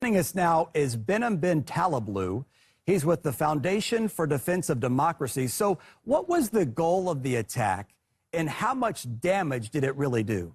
Joining us now is Behnam Ben Taleblu. He's with the Foundation for Defense of Democracy. So what was the goal of the attack, and how much damage did it really do?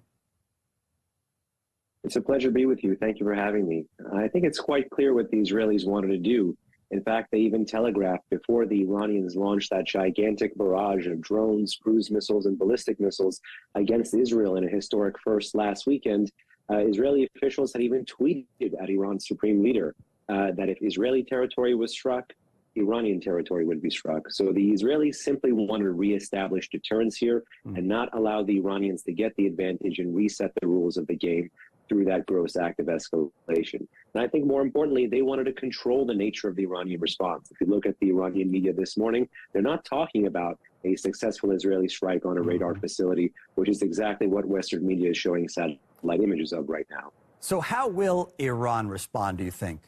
It's a pleasure to be with you. Thank you for having me. I think it's quite clear what the Israelis wanted to do. In fact, they even telegraphed before the Iranians launched that gigantic barrage of drones, cruise missiles, and ballistic missiles against Israel in a historic first last weekend. Israeli officials had even tweeted at Iran's supreme leader that if Israeli territory was struck, Iranian territory would be struck. So the Israelis simply wanted to reestablish deterrence here and not allow the Iranians to get the advantage and reset the rules of the game through that gross act of escalation. And I think more importantly, they wanted to control the nature of the Iranian response. If you look at the Iranian media this morning, they're not talking about a successful Israeli strike on a radar facility, which is exactly what Western media is showing satellite images of right now. So how will Iran respond, do you think?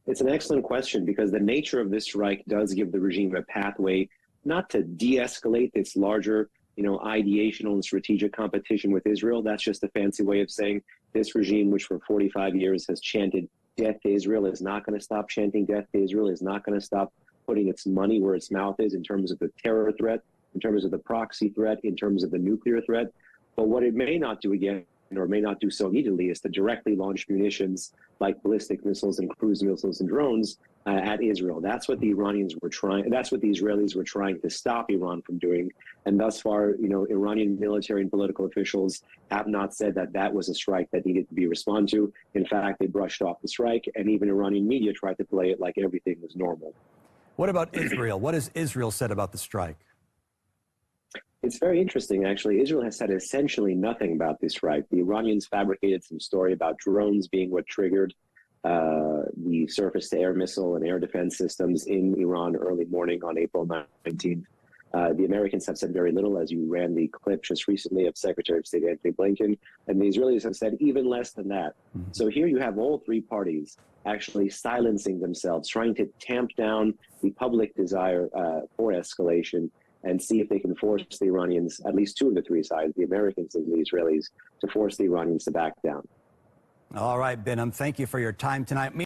It's an excellent question, because the nature of this strike does give the regime a pathway not to de-escalate this larger, ideational and strategic competition with Israel. That's just a fancy way of saying this regime, which for 45 years has chanted death to Israel, is not going to stop chanting death to Israel, is not going to stop putting its money where its mouth is in terms of the terror threat, in terms of the proxy threat, in terms of the nuclear threat. But what it may not do again, or may not do so immediately, is to directly launch munitions like ballistic missiles and cruise missiles and drones at Israel. That's what the Iranians were trying. That's what the Israelis were trying to stop Iran from doing. And thus far, Iranian military and political officials have not said that that was a strike that needed to be responded to. In fact, they brushed off the strike, and even Iranian media tried to play it like everything was normal. What about Israel? What has Israel said about the strike? It's very interesting, actually. Israel has said essentially nothing about this strike. The Iranians fabricated some story about drones being what triggered the surface-to-air missile and air defense systems in Iran early morning on April 19th. The Americans have said very little, as you ran the clip just recently of Secretary of State Anthony Blinken, and the Israelis have said even less than that. So here you have all three parties actually silencing themselves, trying to tamp down the public desire for escalation, and see if they can force the Iranians, at least two of the three sides, the Americans and the Israelis, to force the Iranians to back down. All right, Behnam, thank you for your time tonight.